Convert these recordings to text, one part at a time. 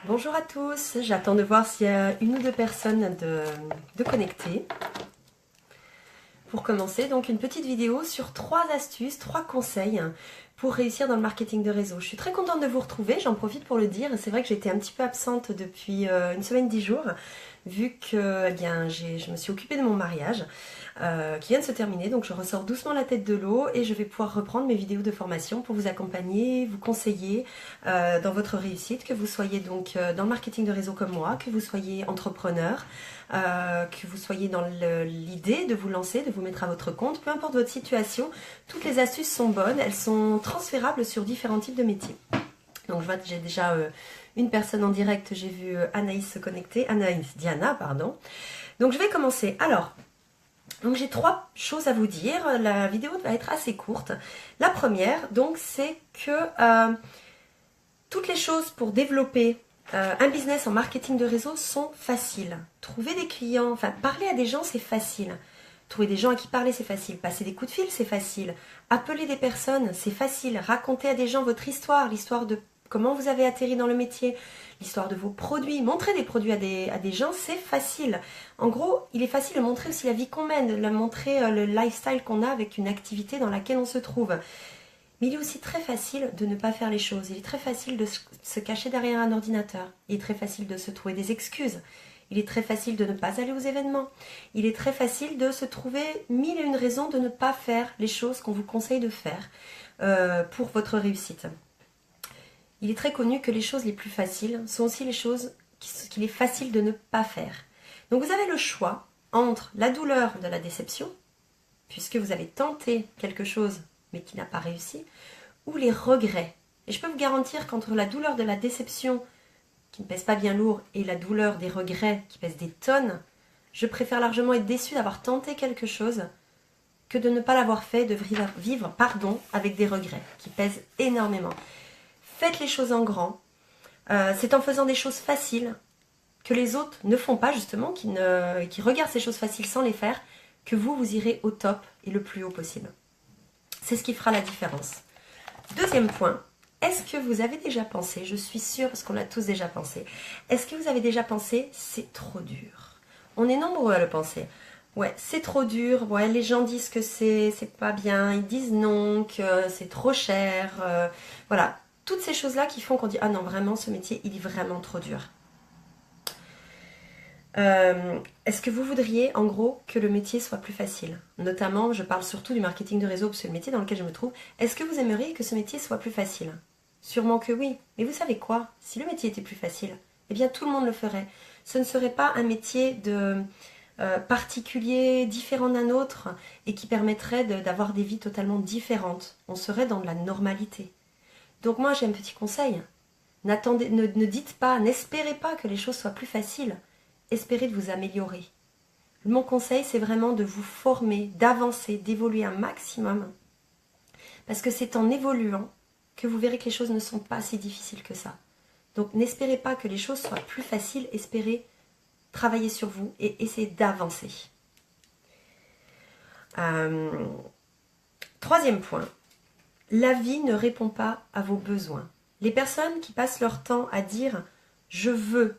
Bonjour à tous, j'attends de voir s'il y a une ou deux personnes de connectées. Pour commencer, donc une petite vidéo sur 3 astuces, 3 conseils pour réussir dans le marketing de réseau. Je suis très contente de vous retrouver, j'en profite pour le dire. C'est vrai que j'étais un petit peu absente depuis une semaine, 10 jours, vu que je me suis occupée de mon mariage qui vient de se terminer. Donc je ressors doucement la tête de l'eau et je vais pouvoir reprendre mes vidéos de formation pour vous accompagner, vous conseiller dans votre réussite, que vous soyez donc dans le marketing de réseau comme moi, que vous soyez entrepreneur, que vous soyez dans l'idée de vous lancer, de vous mettre à votre compte, peu importe votre situation, toutes les astuces sont bonnes, elles sont transférables sur différents types de métiers. Donc je vois que j'ai déjà une personne en direct, j'ai vu Anaïs se connecter, Diana, pardon. Donc je vais commencer. Alors, donc j'ai 3 choses à vous dire, la vidéo va être assez courte. La première, donc, c'est que toutes les choses pour développer un business en marketing de réseau sont faciles. Trouver des clients, enfin parler à des gens, c'est facile. Trouver des gens à qui parler, c'est facile. Passer des coups de fil, c'est facile. Appeler des personnes, c'est facile. Raconter à des gens votre histoire, l'histoire de comment vous avez atterri dans le métier, l'histoire de vos produits. Montrer des produits à des gens, c'est facile. En gros, il est facile de montrer aussi la vie qu'on mène, de montrer le lifestyle qu'on a avec une activité dans laquelle on se trouve. Mais il est aussi très facile de ne pas faire les choses. Il est très facile de se cacher derrière un ordinateur. Il est très facile de se trouver des excuses. Il est très facile de ne pas aller aux événements. Il est très facile de se trouver 1001 raisons de ne pas faire les choses qu'on vous conseille de faire pour votre réussite. Il est très connu que les choses les plus faciles sont aussi les choses qu'il est facile de ne pas faire. Donc vous avez le choix entre la douleur de la déception, puisque vous avez tenté quelque chose mais qui n'a pas réussi, ou les regrets. Et je peux vous garantir qu'entre la douleur de la déception, qui ne pèse pas bien lourd, et la douleur des regrets, qui pèsent des tonnes, je préfère largement être déçue d'avoir tenté quelque chose que de ne pas l'avoir fait, de vivre avec des regrets, qui pèsent énormément. Faites les choses en grand. C'est en faisant des choses faciles, que les autres ne font pas justement, qui regardent ces choses faciles sans les faire, que vous irez au top et le plus haut possible. C'est ce qui fera la différence. Deuxième point, est-ce que vous avez déjà pensé, je suis sûre parce qu'on l'a tous déjà pensé, est-ce que vous avez déjà pensé, c'est trop dur? On est nombreux à le penser. Ouais, c'est trop dur, ouais, les gens disent que c'est pas bien, ils disent non, que c'est trop cher, voilà. Toutes ces choses-là qui font qu'on dit « Ah non, vraiment, ce métier, il est vraiment trop dur ». Est-ce que vous voudriez, en gros, que le métier soit plus facile? Notamment, je parle surtout du marketing de réseau, parce que c'est le métier dans lequel je me trouve. Est-ce que vous aimeriez que ce métier soit plus facile? Sûrement que oui. Mais vous savez quoi? Si le métier était plus facile, eh bien tout le monde le ferait. Ce ne serait pas un métier particulier, différent d'un autre, et qui permettrait d'avoir des vies totalement différentes. On serait dans de la normalité. Donc moi, j'ai un petit conseil. Ne dites pas, n'espérez pas que les choses soient plus faciles. Espérez de vous améliorer. Mon conseil, c'est vraiment de vous former, d'avancer, d'évoluer un maximum. Parce que c'est en évoluant que vous verrez que les choses ne sont pas si difficiles que ça. Donc n'espérez pas que les choses soient plus faciles, espérez travailler sur vous et essayer d'avancer. Troisième point, la vie ne répond pas à vos besoins. Les personnes qui passent leur temps à dire « je veux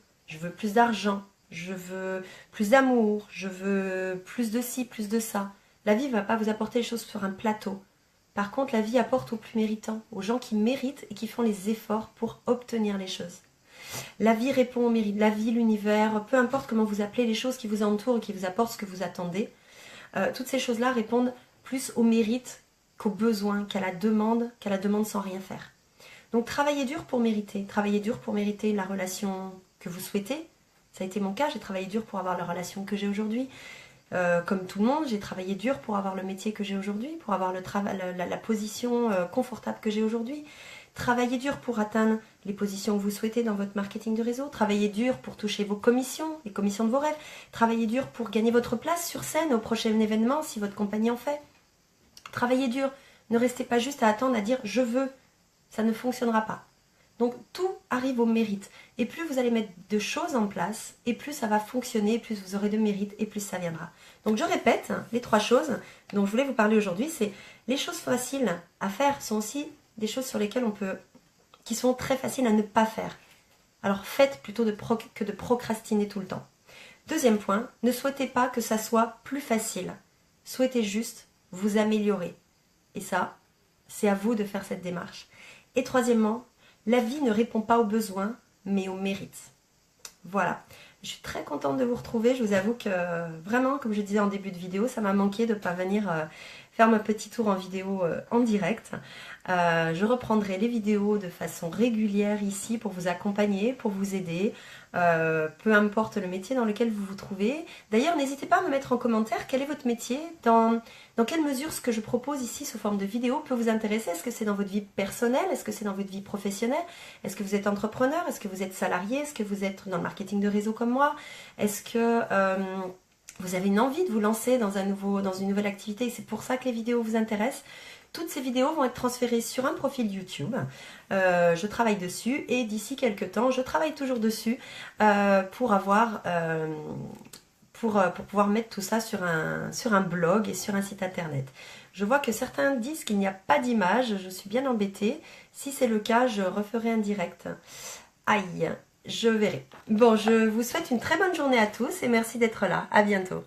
plus d'argent », je veux plus d'amour, je veux plus de ci, plus de ça. La vie ne va pas vous apporter les choses sur un plateau. Par contre, la vie apporte aux plus méritants, aux gens qui méritent et qui font les efforts pour obtenir les choses. La vie répond au mérite, la vie, l'univers, peu importe comment vous appelez les choses qui vous entourent et qui vous apportent ce que vous attendez. Toutes ces choses-là répondent plus au mérite qu'aux besoins, qu'à la demande sans rien faire. Donc travaillez dur pour mériter. Travaillez dur pour mériter la relation que vous souhaitez. Ça a été mon cas, j'ai travaillé dur pour avoir la relation que j'ai aujourd'hui. Comme tout le monde, j'ai travaillé dur pour avoir le métier que j'ai aujourd'hui, pour avoir la position confortable que j'ai aujourd'hui. Travaillez dur pour atteindre les positions que vous souhaitez dans votre marketing de réseau. Travaillez dur pour toucher vos commissions, les commissions de vos rêves. Travaillez dur pour gagner votre place sur scène au prochain événement si votre compagnie en fait. Travaillez dur. Ne restez pas juste à attendre à dire « je veux ». Ça ne fonctionnera pas. Donc tout arrive au mérite. Et plus vous allez mettre de choses en place, et plus ça va fonctionner, plus vous aurez de mérite, et plus ça viendra. Donc je répète, les 3 choses dont je voulais vous parler aujourd'hui, c'est les choses faciles à faire sont aussi des choses sur lesquelles qui sont très faciles à ne pas faire. Alors faites plutôt que de procrastiner tout le temps. Deuxième point, ne souhaitez pas que ça soit plus facile. Souhaitez juste vous améliorer. Et ça, c'est à vous de faire cette démarche. Et troisièmement, la vie ne répond pas aux besoins, mais aux mérites. Voilà. Je suis très contente de vous retrouver. Je vous avoue que vraiment, comme je disais en début de vidéo, ça m'a manqué de ne pas venir faire mon petit tour en vidéo en direct. Je reprendrai les vidéos de façon régulière ici pour vous accompagner, pour vous aider, peu importe le métier dans lequel vous vous trouvez. D'ailleurs, n'hésitez pas à me mettre en commentaire quel est votre métier, dans quelle mesure ce que je propose ici sous forme de vidéo peut vous intéresser. Est-ce que c'est dans votre vie personnelle? Est-ce que c'est dans votre vie professionnelle? Est-ce que vous êtes entrepreneur? Est-ce que vous êtes salarié? Est-ce que vous êtes dans le marketing de réseau comme moi? Est-ce que vous avez une envie de vous lancer dans une nouvelle activité et c'est pour ça que les vidéos vous intéressent? Toutes ces vidéos vont être transférées sur un profil YouTube. Je travaille dessus et d'ici quelques temps, je travaille toujours dessus pour pouvoir mettre tout ça sur un blog et sur un site internet. Je vois que certains disent qu'il n'y a pas d'image. Je suis bien embêtée. Si c'est le cas, je referai un direct. Aïe, je verrai. Bon, je vous souhaite une très bonne journée à tous et merci d'être là. À bientôt.